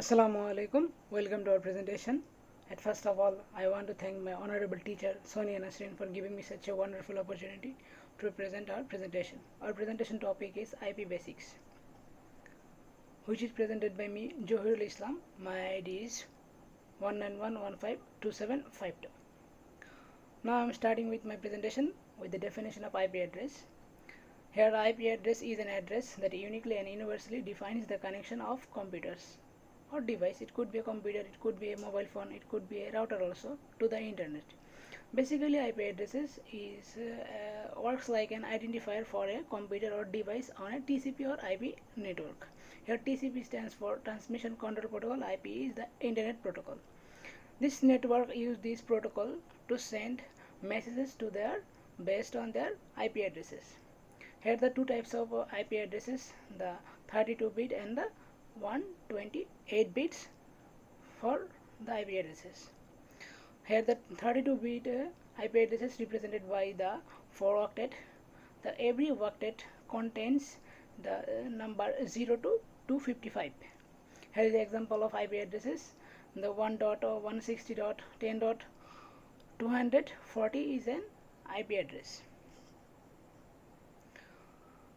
Assalamu alaikum. Welcome to our presentation. At first of all, I want to thank my honorable teacher Sonia Nasrin for giving me such a wonderful opportunity to present our presentation. Our presentation topic is IP Basics, which is presented by me, Johirul Islam. My ID is 191152752. Now I am starting with my presentation with the definition of IP address. Here, IP address is an address that uniquely and universally defines the connection of computers or device. It could be a computer, it could be a mobile phone, it could be a router also, to the internet. Basically, IP addresses works like an identifier for a computer or device on a TCP or IP network. Here TCP stands for Transmission Control Protocol, IP is the Internet Protocol. This network uses this protocol to send messages to their based on their IP addresses. Here the two types of IP addresses, the 32-bit and the 128 bits for the IP addresses. Here the 32-bit IP address is represented by the 4 octet. Every octet contains the number 0 to 255. Here is the example of IP addresses. The 1.160.10.240 is an IP address.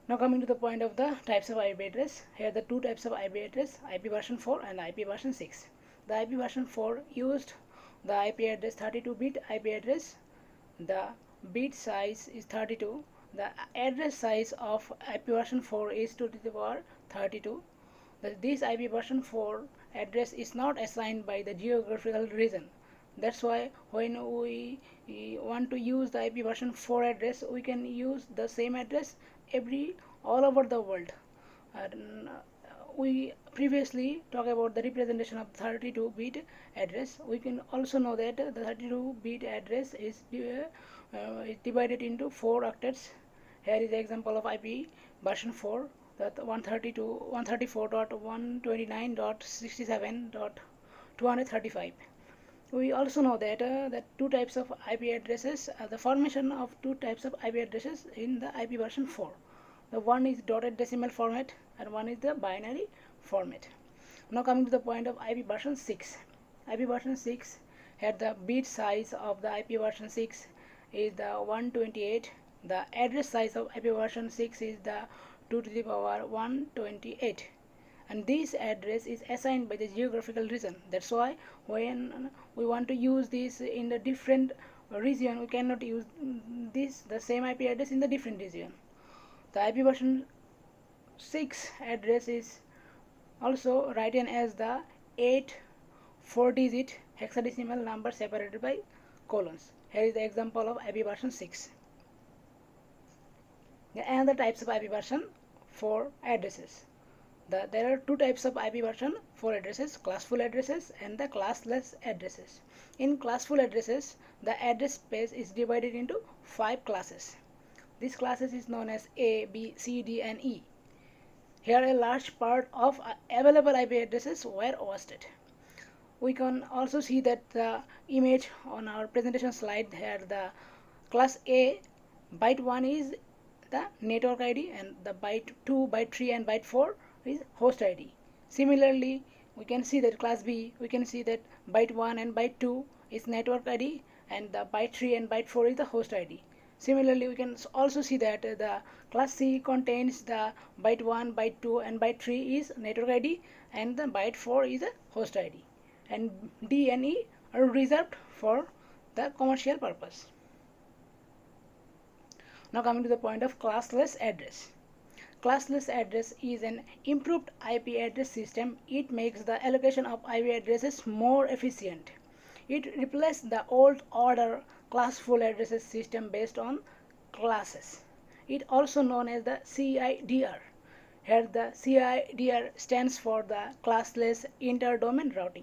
Now coming to the point of the types of IP address. Here the two types of IP address, IP version 4 and IP version 6. The IP version 4 used the IP address 32-bit IP address. The bit size is 32. The address size of IP version 4 is 2 to the power 32. This IP version 4 address is not assigned by the geographical region. That's why when we want to use the IP version 4 address, we can use the same address all over the world. We previously talked about the representation of 32-bit address. We can also know that the 32-bit address is divided into 4 octets. Here is the example of IP version 4, that 134.129.67.235. We also know that two types of IP addresses, the formation of two types of IP addresses in the IP version 4. The one is dotted decimal format and one is the binary format. Now coming to the point of IP version 6. IP version 6, here the bit size of the IP version 6 is the 128. The address size of IP version 6 is the 2 to the power 128. And this address is assigned by the geographical region. That's why when we want to use this in the different region, we cannot use the same IP address in the different region. The IP version 6 address is also written as the 8 4-digit hexadecimal number separated by colons. Here is the example of IP version 6. Another types of IP version 4 addresses. There are two types of IP version 4 addresses, classful addresses and the classless addresses. In classful addresses, the address space is divided into 5 classes. These classes is known as A, B, C, D and E. Here a large part of available IP addresses were hosted. We can also see that the image on our presentation slide. Here the class A, byte 1 is the network ID and the byte 2, byte 3 and byte 4 is host ID. Similarly, we can see that class B, we can see that byte 1 and byte 2 is network ID and the byte 3 and byte 4 is the host ID. Similarly, we can also see that the class C contains the byte 1, byte 2 and byte 3 is network ID and the byte 4 is a host ID. And D and E are reserved for the commercial purpose. Now coming to the point of classless address. Classless address is an improved IP address system. It makes the allocation of IP addresses more efficient. It replaces the old order classful addresses system based on classes. It also known as the CIDR. Here the CIDR stands for the classless inter-domain routing.